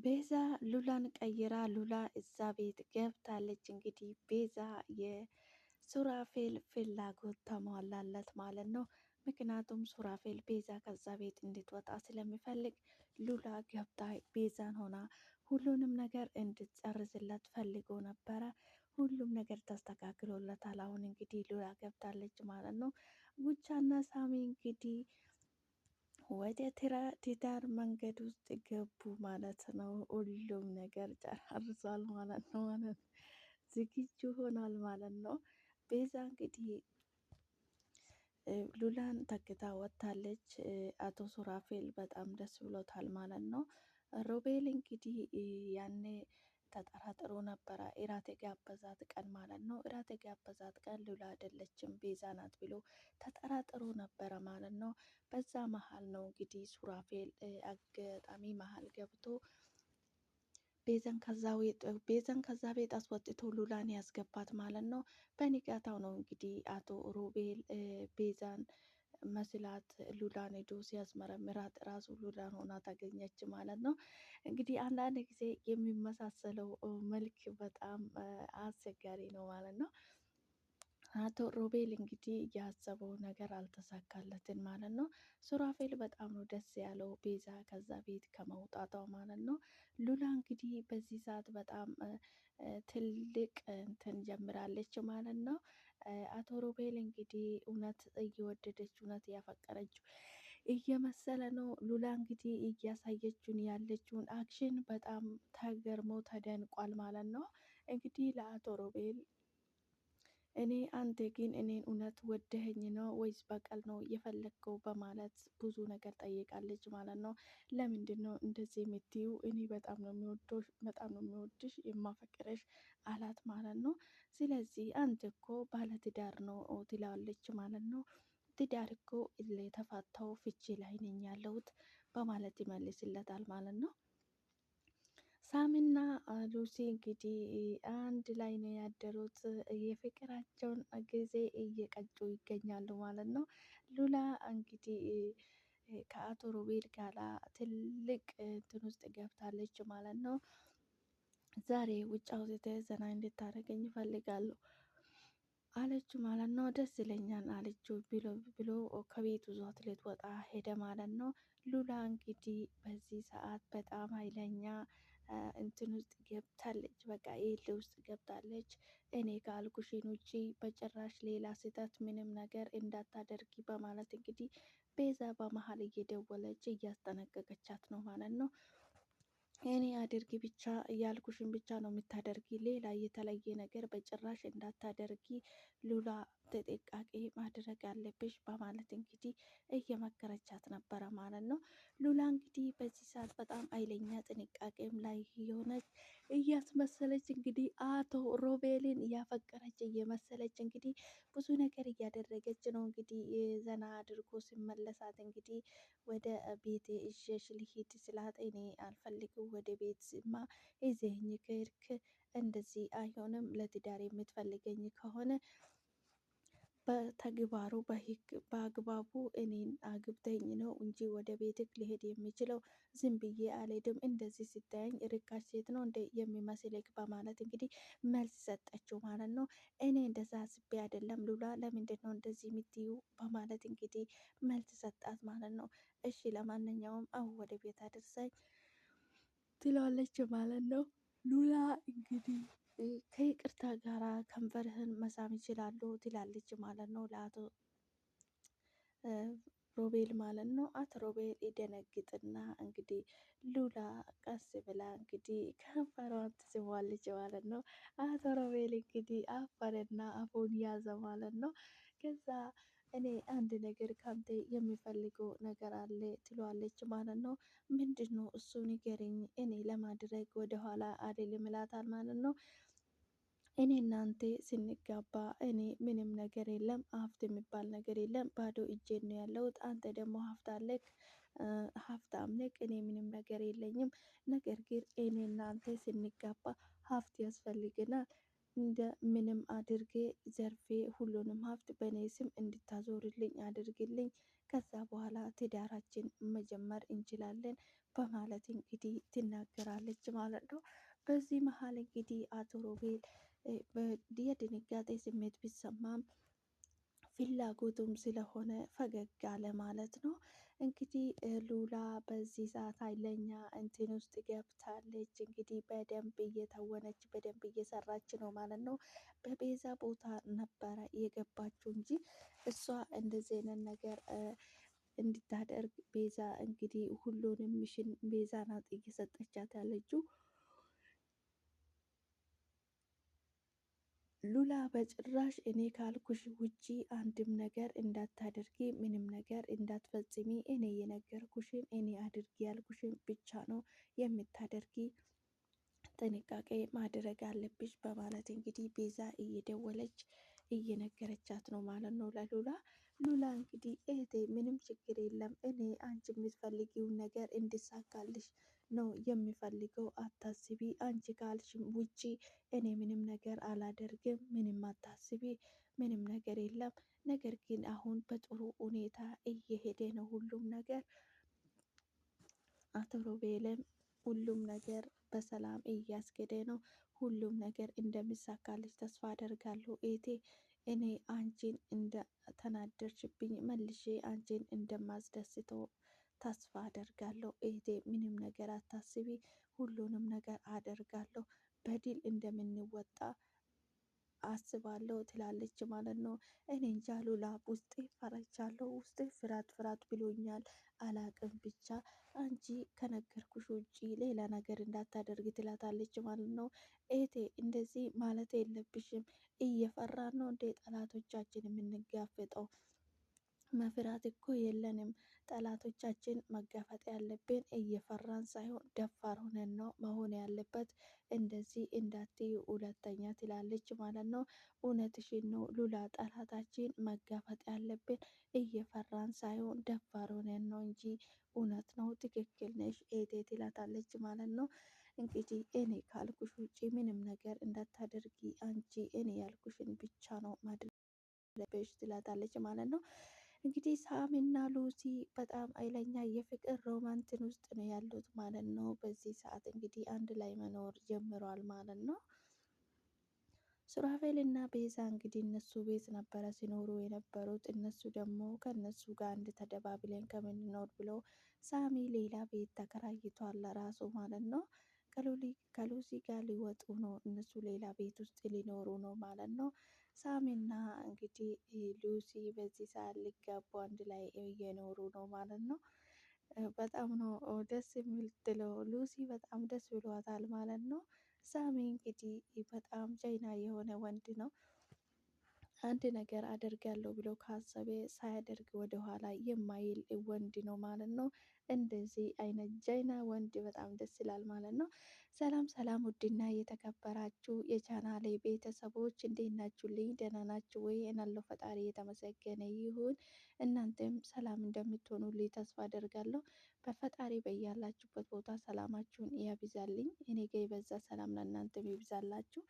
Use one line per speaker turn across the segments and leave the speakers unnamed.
ቤዛ ሉላን ቀይራ ሉላ እዛ ቤት ገብታለች። እንግዲህ ቤዛ የሱራፌል ፍላጎት ተሟላለት ማለት ነው። ምክንያቱም ሱራፌል ቤዛ ከዛ ቤት እንድትወጣ ስለሚፈልግ ሉላ ገብታ ቤዛን ሆና ሁሉንም ነገር እንድትጨርስለት ፈልጎ ነበረ። ሁሉም ነገር ተስተካክሎለታል። አሁን እንግዲህ ሉላ ገብታለች ማለት ነው። ጉቻና ሳሚ እንግዲህ ወደ ትዳር መንገድ ውስጥ ገቡ ማለት ነው። ሁሉም ነገር ጨራርሷል ማለት ዝግጁ ሆኗል ማለት ነው። ቤዛ እንግዲህ ሉላን ተክታ ወጥታለች። አቶ ሱራፌል በጣም ደስ ብሎታል ማለት ነው። ሮቤል እንግዲህ ያኔ ተጠራጥሮ ነበረ እራት የጋበዛት ቀን ማለት ነው። እራት የጋበዛት ቀን ሉላ አይደለችም ቤዛ ናት ብሎ ተጠራጥሮ ነበረ ማለት ነው። በዛ መሀል ነው እንግዲህ ሱራፌል አጋጣሚ መሀል ገብቶ ቤዛን ከዛ ቤት አስወጥቶ ሉላን ያስገባት ማለት ነው። በንጋታው ነው እንግዲህ አቶ ሮቤል ቤዛን መስላት ሉላን ሄዶ ሲያስመረምራት ራሱ ሉላን ሆና ታገኘች ማለት ነው። እንግዲህ አንዳንድ ጊዜ የሚመሳሰለው መልክ በጣም አስቸጋሪ ነው ማለት ነው። አቶ ሮቤል እንግዲህ ያሰበው ነገር አልተሳካለትም ማለት ነው። ሱራፌል በጣም ነው ደስ ያለው ቤዛ ከዛ ቤት ከመውጣቷ ማለት ነው። ሉላ እንግዲህ በዚህ ሰዓት በጣም ትልቅ እንትን ጀምራለች ማለት ነው። አቶ ሮቤል እንግዲህ እውነት እየወደደች እውነት እያፈቀረችው እየመሰለ ነው። ሉላ እንግዲህ እያሳየችውን ያለችውን አክሽን በጣም ተገርሞ ተደንቋል ማለት ነው። እንግዲህ ለአቶ ሮቤል እኔ አንተ ግን እኔን እውነት ወደኸኝ ነው ወይስ በቀል ነው የፈለግከው በማለት ብዙ ነገር ጠይቃለች ማለት ነው። ለምንድን ነው እንደዚህ የምትይው? እኔ በጣም ነው የሚወደው በጣም ነው የሚወድሽ የማፈቅረሽ አላት ማለት ነው። ስለዚህ አንተ እኮ ባለትዳር ነው ትላለች ማለት ነው። ትዳር እኮ የተፋታው ፍቺ ላይ ነኝ ያለሁት በማለት ይመልስለታል ማለት ነው። ሳሚና ሉሲ እንግዲህ አንድ ላይ ነው ያደሩት። የፍቅራቸውን ጊዜ እየቀጩ ይገኛሉ ማለት ነው። ሉላ እንግዲህ ከአቶ ሮቤል ጋር ትልቅ እንትን ውስጥ ገብታለች ማለት ነው። ዛሬ ውጭ አውጥተህ ዘና እንድታደርገኝ እፈልጋለሁ አለችው ማለት ነው። ደስ ይለኛል አለችው ብሎ ከቤቱ ይዟት ልትወጣ ሄደ ማለት ነው። ሉላ እንግዲህ በዚህ ሰዓት በጣም ኃይለኛ እንትን ውስጥ ገብታለች። በቃ ኤል ውስጥ ገብታለች። እኔ ካልኩሽን ውጪ በጭራሽ ሌላ ስህተት ምንም ነገር እንዳታደርጊ በማለት እንግዲህ ቤዛ በመሀል እየደወለች እያስጠነቀቀቻት ነው ማለት ነው። እኔ አድርጊ ብቻ እያልኩሽን ብቻ ነው የምታደርጊ፣ ሌላ የተለየ ነገር በጭራሽ እንዳታደርጊ ሉላ ጥንቃቄ ማድረግ አለብሽ በማለት እንግዲህ እየመከረቻት ነበረ ማለት ነው። ሉላ እንግዲህ በዚህ ሰዓት በጣም ኃይለኛ ጥንቃቄም ላይ የሆነች እያስመሰለች እንግዲህ አቶ ሮቤልን እያፈቀረች እየመሰለች እንግዲህ ብዙ ነገር እያደረገች ነው። እንግዲህ ዘና አድርጎ ሲመለሳት እንግዲህ ወደ ቤቴ እሸሽ ልሂድ ስላት እኔ አልፈልግም ወደ ቤትማ ይዘኸኝ ከሄድክ እንደዚህ አይሆንም። ለትዳር የምትፈልገኝ ከሆነ በተግባሩ በህግ በአግባቡ እኔን አግብተኝ ነው እንጂ ወደ ቤትክ ሊሄድ የሚችለው ዝም ብዬ አልሄድም። እንደዚህ ሲታየኝ ርካሽ ሴት ነው እንደ የሚመስልክ በማለት እንግዲህ መልስ ሰጠችው ማለት ነው። እኔ እንደዛ አስቤ አይደለም ሉላ፣ ለምንድን ነው እንደዚህ የምትዩ በማለት እንግዲህ መልስ ሰጣት ማለት ነው። እሺ ለማንኛውም አሁን ወደ ቤት አድርሰኝ ትለዋለች ማለት ነው። ሉላ እንግዲህ ከይቅርታ ጋራ ከንፈርህን መሳም ይችላሉ ትላለች ማለት ነው ለአቶ ሮቤል ማለት ነው። አቶ ሮቤል ይደነግጥና እንግዲህ ሉላ ቀስ ብላ እንግዲህ ከንፈሯን ትስበዋለች ማለት ነው። አቶ ሮቤል እንግዲህ አፈረና አፉን ያዘ ማለት ነው። ከዛ እኔ አንድ ነገር ካንተ የሚፈልገው ነገር አለ ትለዋለች ማለት ነው። ምንድን ነው እሱ ንገረኝ፣ እኔ ለማድረግ ወደኋላ አይደለም ይላታል ማለት ነው። እኔ እናንተ ስንጋባ እኔ ምንም ነገር የለም፣ ሀብት የሚባል ነገር የለም፣ ባዶ እጄን ነው ያለሁት። አንተ ደግሞ ሀብት አለክ፣ ሀብታም ነክ፣ እኔ ምንም ነገር የለኝም። ነገር ግን እኔ እናንተ ስንጋባ ሀብት ያስፈልገናል። እንደ ምንም አድርጌ ዘርፌ ሁሉንም ሀብት በእኔ ስም እንድታዞርልኝ አድርግልኝ። ከዛ በኋላ ትዳራችን መጀመር እንችላለን በማለት እንግዲህ ትናገራለች ማለት ነው። በዚህ መሀል እንግዲህ አቶ ሮቤል የድንጋጤ ስሜት ቢሰማም ፍላጎቱም ስለሆነ ፈገግ አለ ማለት ነው። እንግዲህ ሉላ በዚህ ሰዓት ኃይለኛ እንትን ውስጥ ገብታለች። እንግዲህ በደንብ እየተወነች በደንብ እየሰራች ነው ማለት ነው። በቤዛ ቦታ ነበረ የገባችው እንጂ እሷ እንደዚህ አይነት ነገር እንድታደርግ ቤዛ እንግዲህ ሁሉንም ሚሽን ቤዛ ናት እየሰጠቻት ያለችው። ሉላ በጭራሽ እኔ ካልኩሽ ውጪ አንድም ነገር እንዳታደርጊ፣ ምንም ነገር እንዳትፈጽሚ፣ እኔ የነገርኩሽን እኔ አድርጊ ያልኩሽን ብቻ ነው የምታደርጊ፣ ጥንቃቄ ማድረግ አለብሽ በማለት እንግዲህ ቤዛ እየደወለች እየነገረቻት ነው ማለት ነው ለሉላ። ሉላ እንግዲህ እህቴ ምንም ችግር የለም፣ እኔ አንቺ የምትፈልጊውን ነገር እንዲሳካልሽ ነው የሚፈልገው፣ አታስቢ፣ አንቺ ካልሽም ውጪ እኔ ምንም ነገር አላደርግም፣ ምንም አታስቢ፣ ምንም ነገር የለም። ነገር ግን አሁን በጥሩ ሁኔታ እየሄደ ነው ሁሉም ነገር። አቶ ሮቤልም ሁሉም ነገር በሰላም እያስኬደ ነው። ሁሉም ነገር እንደሚሳካልሽ ተስፋ አደርጋለሁ እህቴ። እኔ አንቺን እንደተናደርሽብኝ መልሼ አንቺን እንደማስደስተው ተስፋ አደርጋለሁ እህቴ። ምንም ነገር አታስቢ፣ ሁሉንም ነገር አደርጋለሁ፣ በድል እንደምንወጣ አስባለሁ ትላለች ማለት ነው። እኔ እንጃ ሉላ ውስጤ ፈርቻለሁ፣ ውስጤ ፍርሃት ፍርሃት ብሎኛል፣ አላቅም ብቻ አንቺ ከነገርኩሽ ውጪ ሌላ ነገር እንዳታደርግ ትላታለች ማለት ነው። እህቴ እንደዚህ ማለት የለብሽም፣ እየፈራን ነው እንደ ጠላቶቻችን የምንጋፈጠው። መፍራት እኮ የለንም። ጠላቶቻችን መጋፈጥ ያለብን እየፈራን ሳይሆን ደፋር ሆነን ነው መሆን ያለበት። እንደዚህ እንዳትዪ ሁለተኛ ትላለች ማለት ነው። እውነትሽን ነው ሉላ፣ ጠላታችን መጋፈጥ ያለብን እየፈራን ሳይሆን ደፋር ሆነን ነው እንጂ። እውነት ነው፣ ትክክል ነሽ እህቴ ትላታለች ማለት ነው። እንግዲህ እኔ ካልኩሽ ውጪ ምንም ነገር እንዳታደርጊ፣ አንቺ እኔ ያልኩሽን ብቻ ነው ማድረግ ያለብሽ ትላታለች ማለት ነው። እንግዲህ ሳሚና ሉሲ በጣም ኃይለኛ የፍቅር ሮማንትን ውስጥ ነው ያሉት ማለት ነው። በዚህ ሰዓት እንግዲህ አንድ ላይ መኖር ጀምሯል ማለት ነው። ሱራፌል እና ቤዛ እንግዲህ እነሱ ቤት ነበረ ሲኖሩ የነበሩት። እነሱ ደግሞ ከእነሱ ጋር አንድ ተደባብለን ከምንኖር ብሎ ሳሚ ሌላ ቤት ተከራይቷል ለራሱ ማለት ነው። ከሉሲ ጋር ሊወጡ ነው እነሱ ሌላ ቤት ውስጥ ሊኖሩ ነው ማለት ነው። ሳሚና እንግዲህ ሉሲ በዚህ ሰዓት ሊጋቡ አንድ ላይ እየኖሩ ነው ማለት ነው። በጣም ነው ደስ የሚልትለው ሉሲ በጣም ደስ ብሏታል ማለት ነው። ሳሚ እንግዲህ በጣም ጀይና የሆነ ወንድ ነው። አንድ ነገር አደርጋለሁ ብሎ ካሰበ ሳያደርግ ወደኋላ የማይል ወንድ ነው ማለት ነው። እንደዚህ አይነት ጀይና ወንድ በጣም ደስ ይላል ማለት ነው። ሰላም ሰላም፣ ውድና የተከበራችሁ የቻናሌ ቤተሰቦች እንዴት ናችሁልኝ? ደህና ናችሁ ወይ? እናለው ፈጣሪ የተመሰገነ ይሁን። እናንተም ሰላም እንደምትሆኑልኝ ተስፋ አደርጋለሁ። በፈጣሪ በያላችሁበት ቦታ ሰላማችሁን ያብዛልኝ። እኔ ጋ የበዛ ሰላም ለእናንተም ይብዛላችሁ።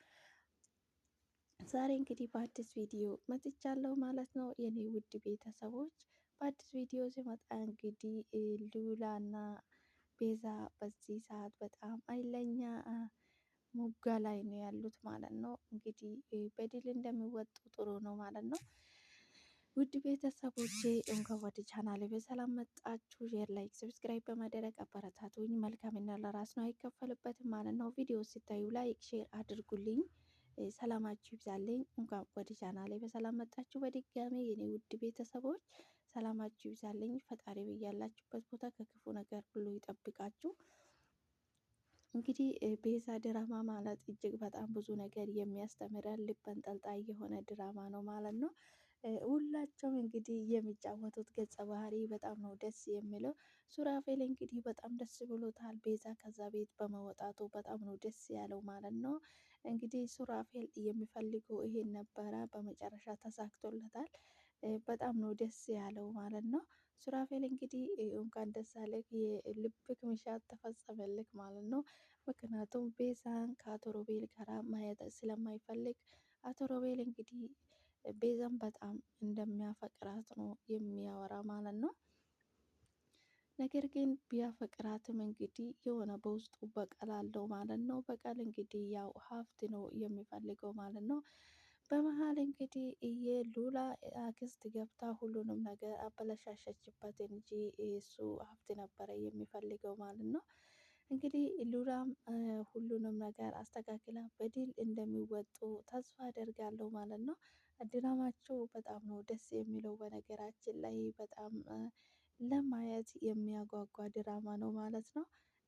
ዛሬ እንግዲህ በአዲስ ቪዲዮ መጥቻለሁ ማለት ነው የኔ ውድ ቤተሰቦች። በአዲስ ቪዲዮ ሲመጣ እንግዲህ ሉላና ቤዛ በዚህ ሰዓት በጣም ኃይለኛ ሙጋ ላይ ነው ያሉት ማለት ነው። እንግዲህ በድል እንደሚወጡ ጥሩ ነው ማለት ነው። ውድ ቤተሰቦቼ እንኳን ወደ ቻናሌ በሰላም መጣችሁ። ሼር፣ ላይክ፣ ሰብስክራይብ በማድረግ አበረታቱኝ። መልካምና ለራስ ነው አይከፈልበትም ማለት ነው። ቪዲዮ ሲታዩ ላይክ ሼር አድርጉልኝ። ሰላማችሁ ይብዛልኝ። እንኳን ወደ ቻናሌ በሰላም መጣችሁ በድጋሜ የኔ ውድ ቤተሰቦች። ሰላማችሁ ይብዛልኝ። ፈጣሪ በያላችሁበት ቦታ ከክፉ ነገር ሁሉ ይጠብቃችሁ። እንግዲህ ቤዛ ድራማ ማለት እጅግ በጣም ብዙ ነገር የሚያስተምረን ልብ አንጠልጣይ የሆነ ድራማ ነው ማለት ነው። ሁላቸውም እንግዲህ የሚጫወቱት ገጸ ባህሪ በጣም ነው ደስ የሚለው። ሱራፌል እንግዲህ በጣም ደስ ብሎታል ቤዛ ከዛ ቤት በመውጣቱ በጣም ነው ደስ ያለው ማለት ነው። እንግዲህ ሱራፌል የሚፈልገው ይሄን ነበረ፣ በመጨረሻ ተሳክቶለታል። በጣም ነው ደስ ያለው ማለት ነው። ሱራፌል እንግዲህ እንኳን ደስ አለህ፣ የልብክ መሻት ተፈጸመልክ ማለት ነው። ምክንያቱም ቤዛን ከአቶ ሮቤል ጋር ማየት ስለማይፈልግ አቶ ሮቤል እንግዲህ ቤዛን በጣም እንደሚያፈቅራት ነው የሚያወራ ማለት ነው። ነገር ግን ቢያፈቅራትም እንግዲህ የሆነ በውስጡ በቀል አለው ማለት ነው። በቀል እንግዲህ ያው ሀብት ነው የሚፈልገው ማለት ነው። በመሀል እንግዲህ የሉላ አክስት ገብታ ሁሉንም ነገር አበለሻሸችበት እንጂ እሱ ሀብት ነበረ የሚፈልገው ማለት ነው። እንግዲህ ሉላም ሁሉንም ነገር አስተካክላ በድል እንደሚወጡ ተስፋ አደርጋለሁ ማለት ነው። ድራማቸው በጣም ነው ደስ የሚለው በነገራችን ላይ በጣም ለማየት የሚያጓጓ ድራማ ነው ማለት ነው።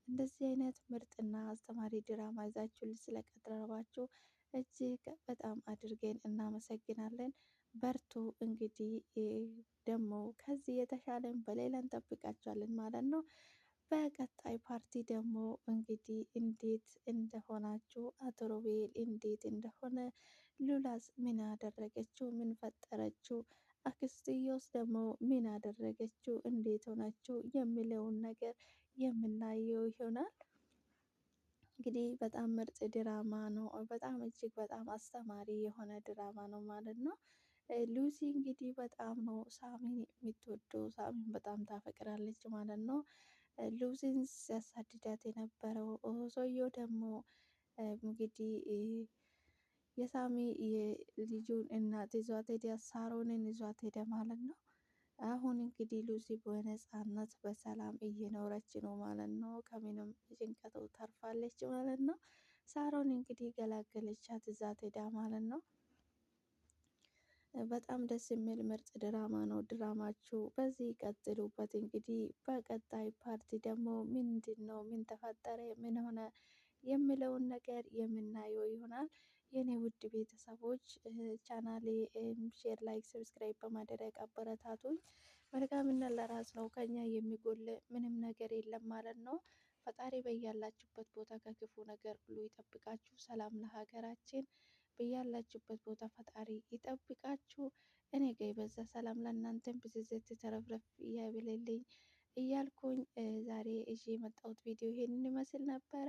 እንደዚህ አይነት ምርጥና አስተማሪ ድራማ ይዛችሁልን ስለቀረባችሁ እጅግ በጣም አድርገን እናመሰግናለን። በርቱ። እንግዲህ ደግሞ ከዚህ የተሻለን በሌላ እንጠብቃችኋለን ማለት ነው። በቀጣይ ፓርቲ ደግሞ እንግዲህ እንዴት እንደሆናችሁ አቶ ሮቤል እንዴት እንደሆነ ሉላስ ምን አደረገችው? ምን ፈጠረችው? አክስትዮስ ደግሞ ምን አደረገችው? እንዴት ሆናችሁ? የሚለውን ነገር የምናየው ይሆናል። እንግዲህ በጣም ምርጥ ድራማ ነው። በጣም እጅግ በጣም አስተማሪ የሆነ ድራማ ነው ማለት ነው። ሉሲ እንግዲህ በጣም ነው ሳሚን የምትወደው፣ ሳሚን በጣም ታፈቅራለች ማለት ነው። ሉሲን ሲያሳድዳት የነበረው ሰውየው ደግሞ እንግዲህ የሳሚ የልጁን እናት ይዟት ሄደ፣ ሳሮንን ይዟት ሄደ ማለት ነው። አሁን እንግዲህ ሉሲ በነፃነት በሰላም እየኖረች ነው ማለት ነው። ከምንም ጭንቀቱ ተርፋለች ማለት ነው። ሳሮን እንግዲህ ገላገለቻት ይዛት ሄዳ ማለት ነው። በጣም ደስ የሚል ምርጥ ድራማ ነው። ድራማችሁ በዚህ ቀጥሉበት። እንግዲህ በቀጣይ ፓርቲ ደግሞ ምንድን ነው ምን ተፈጠረ ምን ሆነ የሚለውን ነገር የምናየው ይሆናል። የኔ ውድ ቤተሰቦች ቻናሌ ሼር፣ ላይክ፣ ሰብስክራይብ በማድረግ አበረታቱኝ። መልካምነት ለራስ ነው፣ ከኛ የሚጎል ምንም ነገር የለም ማለት ነው። ፈጣሪ በያላችሁበት ቦታ ከክፉ ነገር ሁሉ ይጠብቃችሁ። ሰላም ለሀገራችን። በያላችሁበት ቦታ ፈጣሪ ይጠብቃችሁ። እኔ ጋ የበዛ ሰላም ለእናንተም ብዝዝት ተረፍረፍ እያብልልኝ እያልኩኝ ዛሬ ይዤ የመጣሁት ቪዲዮ ይሄንን ይመስል ነበረ።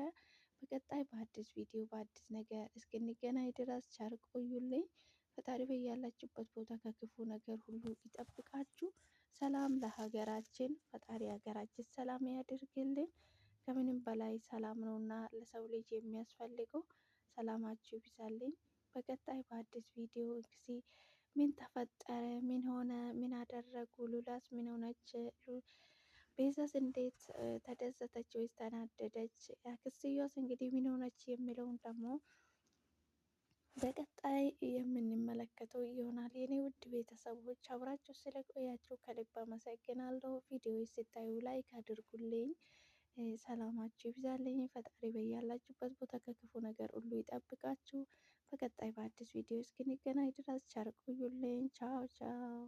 በቀጣይ በአዲስ ቪዲዮ በአዲስ ነገር እስክንገናኝ ድረስ ቸር ቆዩልኝ። ፈጣሪ በያላችሁበት ቦታ ከክፉ ነገር ሁሉ ይጠብቃችሁ። ሰላም ለሀገራችን። ፈጣሪ ሀገራችን ሰላም ያድርግልን። ከምንም በላይ ሰላም ነውና ለሰው ልጅ የሚያስፈልገው። ሰላማችሁ ይብዛልኝ። በቀጣይ በአዲስ ቪዲዮ እንግዲህ ምን ተፈጠረ፣ ምን ሆነ፣ ምን አደረጉ፣ ሉላስ ምን ሆነች፣ ቤዛስ እንዴት ተደሰተች ወይስ ተናደደች፣ አክስትዮስ እንግዲህ ምን ሆነች የሚለውን ደግሞ በቀጣይ የምንመለከተው ይሆናል። የኔ ውድ ቤተሰቦች አብራችሁ ስለቆያችሁ ከልብ አመሰግናለሁ። ቪዲዮ ስታዩ ላይክ አድርጉልኝ። ሰላማችሁ ይብዛልኝ። ፈጣሪ በያላችሁበት ቦታ ከክፉ ነገር ሁሉ ይጠብቃችሁ። በቀጣይ በአዲስ ቪዲዮ እስክንገናኝ ድረስ ቸር ቆዩልኝ። ቻው ቻው።